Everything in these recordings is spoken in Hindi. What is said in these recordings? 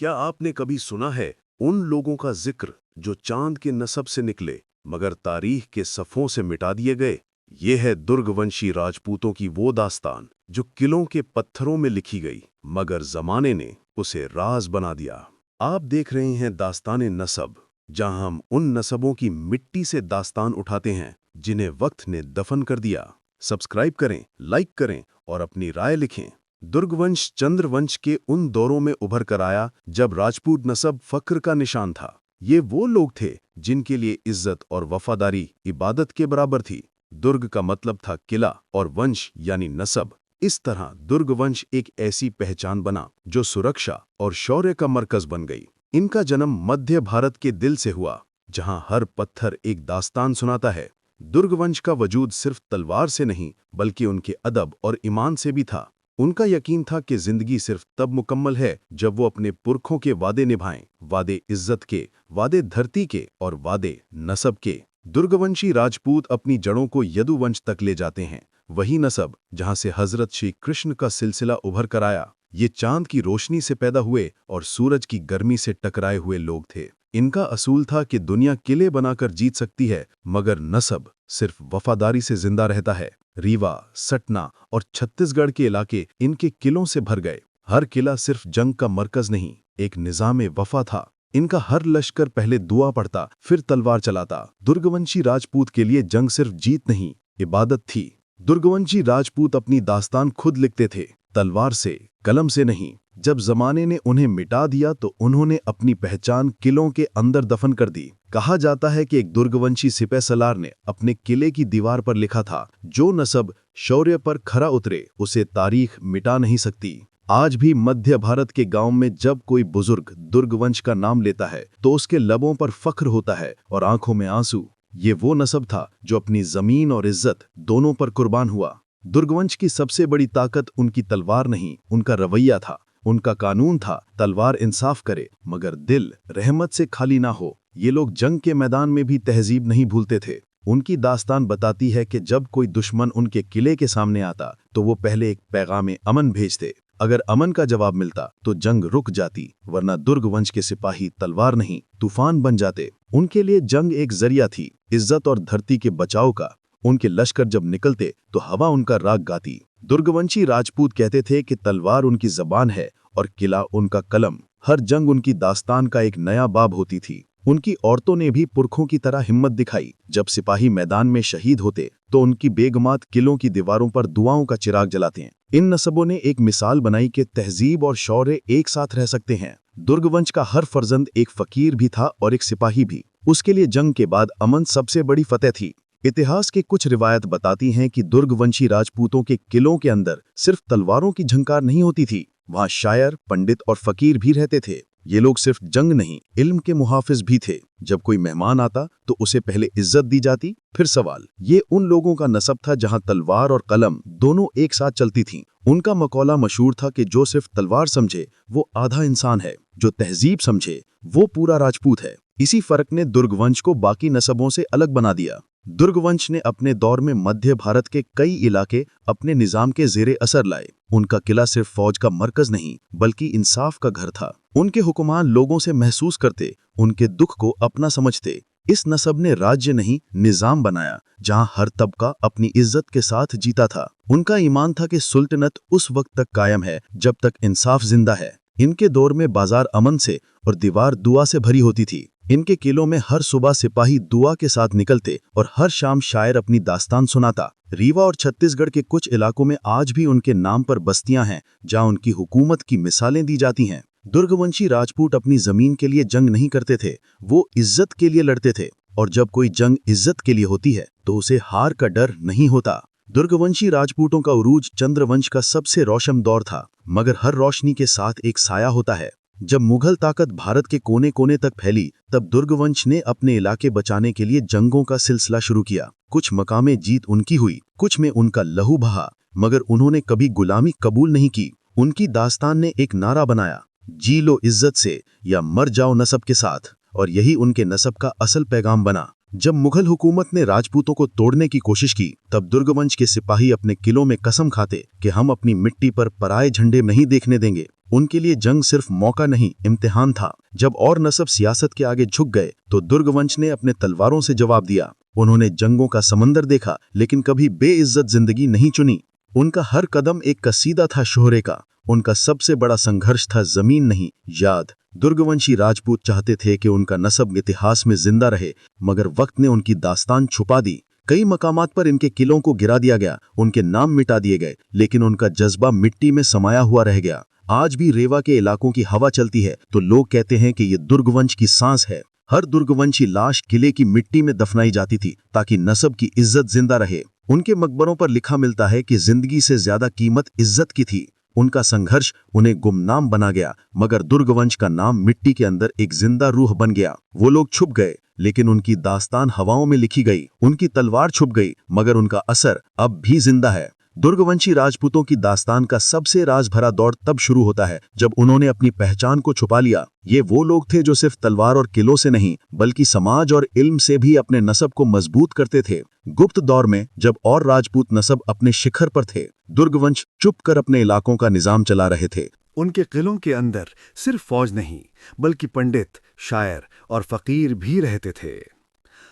क्या आपने कभी सुना है उन लोगों का जिक्र जो चांद के नसब से निकले मगर तारीख के सफ़ों से मिटा दिए गए? ये है दुर्गवंशी राजपूतों की वो दास्तान जो किलों के पत्थरों में लिखी गई मगर जमाने ने उसे राज बना दिया। आप देख रहे हैं दास्तान नसब, जहां हम उन नसबों की मिट्टी से दास्तान उठाते हैं जिन्हें वक्त ने दफन कर दिया। सब्सक्राइब करें, लाइक करें और अपनी राय लिखें। दुर्गवंश चंद्रवंश के उन दौरों में उभर कर आया जब राजपूत नसब फक्र का निशान था। ये वो लोग थे जिनके लिए इज्जत और वफादारी इबादत के बराबर थी। दुर्ग का मतलब था किला और वंश यानी नसब। इस तरह दुर्गवंश एक ऐसी पहचान बना जो सुरक्षा और शौर्य का मरकज बन गई। इनका जन्म मध्य भारत के दिल से हुआ, जहां हर पत्थर एक दास्तान सुनाता है। दुर्गवंश का वजूद सिर्फ तलवार से नहीं बल्कि उनके अदब और ईमान से भी था। उनका यकीन था कि जिंदगी सिर्फ तब मुकम्मल है जब वो अपने पुरखों के वादे निभाएं, वादे इज्जत के, वादे धरती के और वादे नसब के। दुर्गवंशी राजपूत अपनी जड़ों को यदुवंश तक ले जाते हैं, वही नसब जहां से हजरत श्री कृष्ण का सिलसिला उभर कर आया। ये चांद की रोशनी से पैदा हुए और सूरज की गर्मी से टकराए हुए लोग थे। इनका असूल था कि दुनिया किले बनाकर जीत सकती है मगर नसब सिर्फ वफादारी से जिंदा रहता है। रीवा, सटना और छत्तीसगढ़ के इलाके इनके किलों से भर गए। हर किला सिर्फ जंग का मरकज नहीं, एक निजाम वफा था। इनका हर लश्कर पहले दुआ पढ़ता फिर तलवार चलाता। दुर्गवंशी राजपूत के लिए जंग सिर्फ जीत नहीं, इबादत थी। दुर्गवंशी राजपूत अपनी दास्तान खुद लिखते थे, तलवार से, कलम से नहीं। जब जमाने ने उन्हें मिटा दिया तो उन्होंने अपनी पहचान किलों के अंदर दफन कर दी। कहा जाता है कि एक दुर्गवंशी सिपहसालार ने अपने किले की दीवार पर लिखा था, जो नसब शौर्य पर खरा उतरे उसे तारीख मिटा नहीं सकती। आज भी मध्य भारत के गांव में जब कोई बुजुर्ग दुर्गवंश का नाम लेता है तो उसके लबों पर फख्र होता है और आंखों में आंसू। ये वो नसब था जो अपनी जमीन और इज्जत दोनों पर कुर्बान हुआ। दुर्गवंश की सबसे बड़ी ताकत उनकी तलवार नहीं, उनका रवैया था। उनका कानून था, तलवार इंसाफ करे मगर दिल रहमत से खाली ना हो। ये लोग जंग के मैदान में भी तहजीब नहीं भूलते थे। उनकी दास्तान बताती है कि जब कोई दुश्मन उनके किले के सामने आता तो वो पहले एक पैगाम अमन भेजते। अगर अमन का जवाब मिलता तो जंग रुक जाती, वरना दुर्गवंश के सिपाही तलवार नहीं तूफान बन जाते। उनके लिए जंग एक जरिया थी, इज्जत और धरती के बचाव का। उनके लश्कर जब निकलते तो हवा उनका राग गाती। दुर्गवंशी राजपूत कहते थे कि तलवार उनकी जबान है और किला उनका कलम। हर जंग उनकी दास्तान का एक नया बाब होती थी। उनकी औरतों ने भी पुरखों की तरह हिम्मत दिखाई। जब सिपाही मैदान में शहीद होते तो उनकी बेगमात किलों की दीवारों पर दुआओं का चिराग जलाते हैं। इन नसबों ने एक मिसाल बनाई कि तहजीब और शौर्य एक साथ रह सकते हैं। दुर्गवंश का हर फर्जंद एक फकीर भी था और एक सिपाही भी। उसके लिए जंग के बाद अमन सबसे बड़ी फतेह थी। इतिहास के कुछ रिवायत बताती हैं कि दुर्गवंशी राजपूतों के किलों के अंदर सिर्फ तलवारों की झंकार नहीं होती थी, वहां शायर, पंडित और फकीर भी रहते थे। ये लोग सिर्फ जंग नहीं, इल्म के मुहाफिज भी थे। जब कोई मेहमान आता तो उसे पहले इज्जत दी जाती, फिर सवाल। ये उन लोगों का नसब था जहां तलवार और कलम दोनों एक साथ चलती थीं। उनका मकौला मशहूर था कि जो सिर्फ तलवार समझे वो आधा इंसान है, जो तहजीब समझे वो पूरा राजपूत है। इसी फर्क ने दुर्गवंश को बाकी नसबों से अलग बना दिया। दुर्गवंश ने अपने दौर में मध्य भारत के कई इलाके अपने निजाम के जेरे असर लाए। उनका किला सिर्फ फौज का मरकज नहीं बल्कि इंसाफ का घर था। उनके हुक्मरान लोगों से महसूस करते, उनके दुख को अपना समझते। इस नसब ने राज्य नहीं, निजाम बनाया जहां हर तबका अपनी इज्जत के साथ जीता था। उनका ईमान था कि सुल्तनत उस वक्त तक कायम है जब तक इंसाफ जिंदा है। इनके दौर में बाजार अमन से और दीवार दुआ से भरी होती थी। इनके किलों में हर सुबह सिपाही दुआ के साथ निकलते और हर शाम शायर अपनी दास्तान सुनाता। रीवा और छत्तीसगढ़ के कुछ इलाकों में आज भी उनके नाम पर बस्तियां हैं जहां उनकी हुकूमत की मिसालें दी जाती हैं। दुर्गवंशी राजपूत अपनी जमीन के लिए जंग नहीं करते थे, वो इज्जत के लिए लड़ते थे। और जब कोई जंग इज्जत के लिए होती है तो उसे हार का डर नहीं होता। दुर्गवंशी राजपूतों का उरूज चंद्रवंश का सबसे रोशन दौर था, मगर हर रोशनी के साथ एक साया होता है। जब मुगल ताकत भारत के कोने कोने तक फैली तब दुर्गवंश ने अपने इलाके बचाने के लिए जंगों का सिलसिला शुरू किया। कुछ मकामे जीत उनकी हुई, कुछ में उनका लहू बहा, मगर उन्होंने कभी गुलामी कबूल नहीं की। उनकी दास्तान ने एक नारा बनाया, जी लो इज्जत से या मर जाओ नसब के साथ, और यही उनके नसब का असल पैगाम बना। जब मुगल हुकूमत ने राजपूतों को तोड़ने की कोशिश की तब दुर्गवंश के सिपाही अपने किलों में कसम खाते कि हम अपनी मिट्टी पर पराए झंडे नहीं देखने देंगे। उनके लिए जंग सिर्फ मौका नहीं, इम्तिहान था। जब और नसब सियासत के आगे झुक गए तो दुर्गवंश ने अपने तलवारों से जवाब दिया। उन्होंने जंगों का समंदर देखा, लेकिन कभी बेइज्जत जिंदगी नहीं चुनी। उनका हर कदम एक कसीदा था शोहरे का। उनका सबसे बड़ा संघर्ष था जमीन नहीं, याद। दुर्गवंशी राजपूत चाहते थे कि उनका नसब इतिहास में जिंदा रहे, मगर वक्त ने उनकी दास्तान छुपा दी। कई मकामात पर इनके किलों को गिरा दिया गया, उनके नाम मिटा दिए गए, लेकिन उनका जज्बा मिट्टी में समाया हुआ रह गया। आज भी रेवा के इलाकों की हवा चलती है तो लोग कहते हैं कि ये दुर्गवंश की सांस है। हर दुर्गवंशी लाश किले की मिट्टी में दफनाई जाती थी ताकि नसब की इज्जत जिंदा रहे। उनके मकबरों पर लिखा मिलता है कि जिंदगी से ज्यादा कीमत इज्जत की थी। उनका संघर्ष उन्हें गुमनाम बना गया, मगर दुर्गवंश का नाम मिट्टी के अंदर एक जिंदा रूह बन गया। वो लोग छुप गए, लेकिन उनकी दास्तान हवाओं में लिखी गई। उनकी तलवार छुप गई, मगर उनका असर अब भी जिंदा है। दुर्गवंशी राजपूतों की दास्तान का सबसे राज भरा दौर तब शुरू होता है जब उन्होंने अपनी पहचान को छुपा लिया। ये वो लोग थे जो सिर्फ तलवार और किलों से नहीं, बल्कि समाज और इल्म से भी अपने नसब को मजबूत करते थे। गुप्त दौर में जब और राजपूत नसब अपने शिखर पर थे, दुर्गवंश चुपकर अपने इलाकों का निजाम चला रहे थे। उनके किलों के अंदर सिर्फ फौज नहीं, बल्कि पंडित, शायर और फकीर भी रहते थे।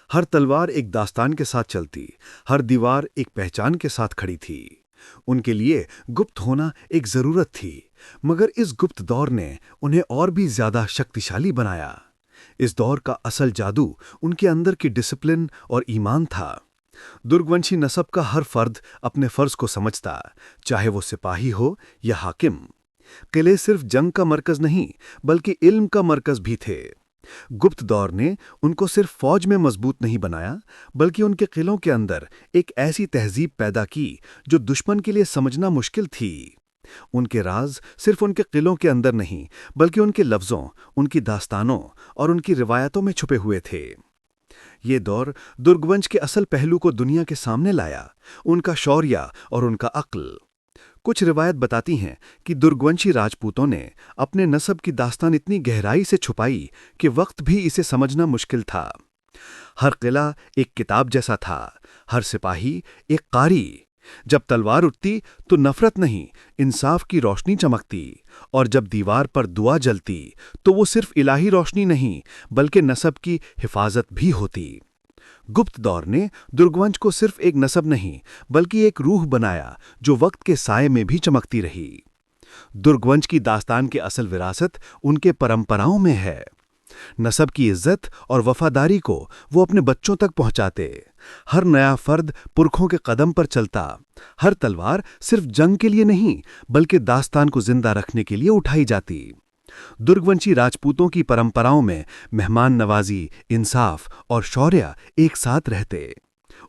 हर तलवार एक दास्तान के साथ चलती, हर दीवार एक पहचान के साथ खड़ी थी। उनके लिए गुप्त होना एक जरूरत थी, मगर इस गुप्त दौर ने उन्हें और भी ज्यादा शक्तिशाली बनाया। इस दौर का असल जादू उनके अंदर की डिसिप्लिन और ईमान था। दुर्गवंशी नसब का हर फर्द अपने फर्ज को समझता, चाहे वो सिपाही हो या हाकिम। किले सिर्फ जंग का मरकज नहीं, बल्कि इल्म का मरकज भी थे। गुप्त दौर ने उनको सिर्फ फौज में मजबूत नहीं बनाया, बल्कि उनके किलों के अंदर एक ऐसी तहजीब पैदा की जो दुश्मन के लिए समझना मुश्किल थी। उनके राज सिर्फ उनके किलों के अंदर नहीं, बल्कि उनके लफ्जों, उनकी दास्तानों और उनकी रिवायतों में छुपे हुए थे। ये दौर दुर्गवंश के असल पहलू को दुनिया के सामने लाया, उनका शौर्य और उनका अक्ल। कुछ रिवायत बताती हैं कि दुर्गवंशी राजपूतों ने अपने नसब की दास्तान इतनी गहराई से छुपाई कि वक्त भी इसे समझना मुश्किल था। हर किला एक किताब जैसा था, हर सिपाही एक कारी। जब तलवार उठती तो नफरत नहीं, इंसाफ की रोशनी चमकती, और जब दीवार पर दुआ जलती तो वो सिर्फ इलाही रोशनी नहीं, बल्कि नसब की हिफाजत भी होती। गुप्त दौर ने दुर्गवंश को सिर्फ एक नसब नहीं, बल्कि एक रूह बनाया जो वक्त के साये में भी चमकती रही। दुर्गवंश की दास्तान की असल विरासत उनके परंपराओं में है। नसब की इज्जत और वफादारी को वो अपने बच्चों तक पहुंचाते। हर नया फर्द पुरखों के कदम पर चलता। हर तलवार सिर्फ जंग के लिए नहीं, बल्कि दास्तान को जिंदा रखने के लिए उठाई जाती। दुर्गवंशी राजपूतों की परंपराओं में मेहमान नवाजी, इंसाफ और शौर्य एक साथ रहते।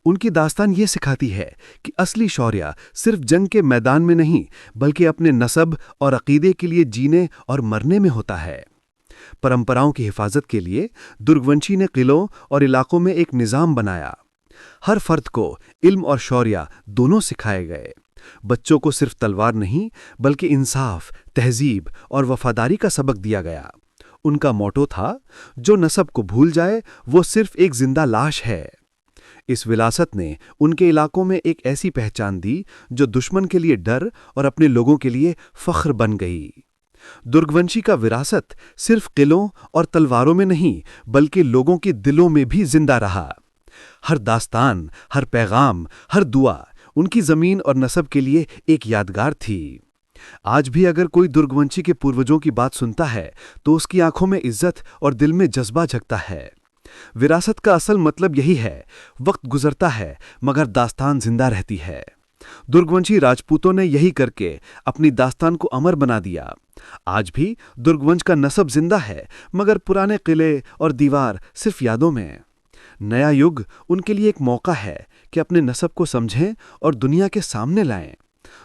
उनकी दास्तान ये सिखाती है कि असली शौर्य सिर्फ जंग के मैदान में नहीं, बल्कि अपने नसब और अकीदे के लिए जीने और मरने में होता है। परंपराओं की हिफाजत के लिए दुर्गवंशी ने किलों और इलाकों में एक निजाम बनाया। हर फर्द को इल्म और शौर्य दोनों सिखाए गए। बच्चों को सिर्फ तलवार नहीं, बल्कि इंसाफ, तहजीब और वफादारी का सबक दिया गया। उनका मोटो था, जो नसब को भूल जाए वो सिर्फ एक जिंदा लाश है। इस विरासत ने उनके इलाकों में एक ऐसी पहचान दी जो दुश्मन के लिए डर और अपने लोगों के लिए फख्र बन गई। दुर्गवंशी का विरासत सिर्फ किलों और तलवारों में नहीं, बल्कि लोगों के दिलों में भी जिंदा रहा। हर दास्तान, हर पैगाम, हर दुआ उनकी जमीन और नसब के लिए एक यादगार थी। आज भी अगर कोई दुर्गवंशी के पूर्वजों की बात सुनता है तो उसकी आंखों में इज्जत और दिल में जज्बा जगता है। विरासत का असल मतलब यही है, वक्त गुजरता है मगर दास्तान जिंदा रहती है। दुर्गवंशी राजपूतों ने यही करके अपनी दास्तान को अमर बना दिया। आज भी दुर्गवंश का नसब जिंदा है, मगर पुराने किले और दीवार सिर्फ यादों में। नया युग उनके लिए एक मौका है कि अपने नसब को समझें और दुनिया के सामने लाएं।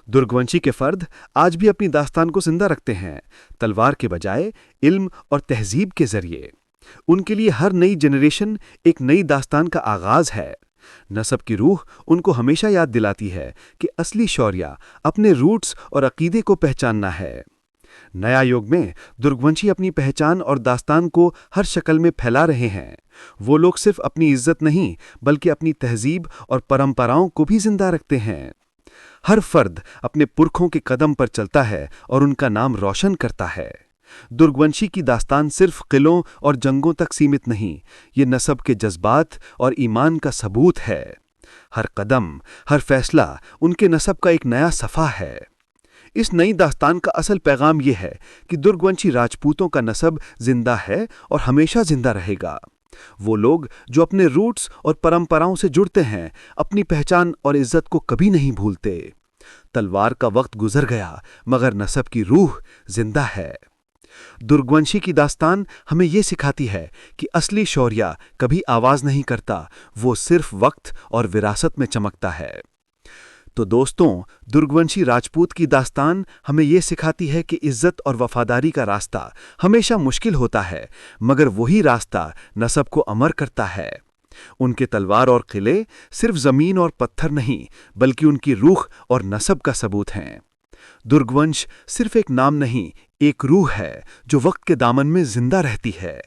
दुर्गवंशी के फर्द आज भी अपनी दास्तान को जिंदा रखते हैं, तलवार के बजाय इल्म और तहजीब के जरिए। उनके लिए हर नई जनरेशन एक नई दास्तान का आगाज है। नसब की रूह उनको हमेशा याद दिलाती है कि असली शौर्य अपने रूट्स और अकीदे को पहचानना है। नया युग में दुर्गवंशी अपनी पहचान और दास्तान को हर शक्ल में फैला रहे हैं। वो लोग सिर्फ अपनी इज्जत नहीं, बल्कि अपनी तहजीब और परंपराओं को भी जिंदा रखते हैं। हर फर्द अपने पुरखों के कदम पर चलता है और उनका नाम रोशन करता है। दुर्गवंशी की दास्तान सिर्फ किलों और जंगों तक सीमित नहीं, ये नस्ब के जज्बात और ईमान का सबूत है। हर कदम, हर फैसला उनके नस्ब का एक नया सफ़ा है। इस नई दास्तान का असल पैगाम यह है कि दुर्गवंशी राजपूतों का नस्ब जिंदा है और हमेशा जिंदा रहेगा। वो लोग जो अपने रूट्स और परंपराओं से जुड़ते हैं, अपनी पहचान और इज्जत को कभी नहीं भूलते। तलवार का वक्त गुजर गया, मगर नस्ब की रूह जिंदा है। दुर्गवंशी की दास्तान हमें यह सिखाती है कि असली शौर्य कभी आवाज नहीं करता, वो सिर्फ वक्त और विरासत में चमकता है। तो दोस्तों, दुर्गवंशी राजपूत की दास्तान हमें यह सिखाती है कि इज्जत और वफादारी का रास्ता हमेशा मुश्किल होता है, मगर वही रास्ता नस्ब को अमर करता है। उनके तलवार और किले सिर्फ जमीन और पत्थर नहीं, बल्कि उनकी रूह और नस्ब का सबूत हैं। दुर्गवंश सिर्फ एक नाम नहीं, एक रूह है जो वक्त के दामन में जिंदा रहती है।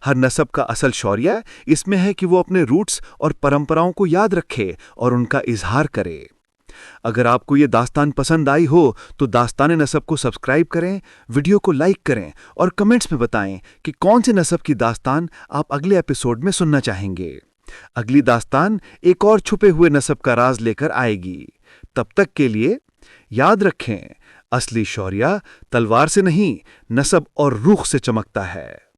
हर नस्ब का असल शौर्य इसमें है कि वो अपने रूट्स और परंपराओं को याद रखे और उनका इजहार करे। अगर आपको ये दास्तान पसंद आई हो तो दास्तान-ए नसब को सब्सक्राइब करें, वीडियो को लाइक करें और कमेंट्स में बताएं कि कौन से नसब की दास्तान आप अगले एपिसोड में सुनना चाहेंगे। अगली दास्तान एक और छुपे हुए नसब का राज लेकर आएगी। तब तक के लिए याद रखें, असली शौर्य तलवार से नहीं, नसब और रूह से चमकता है।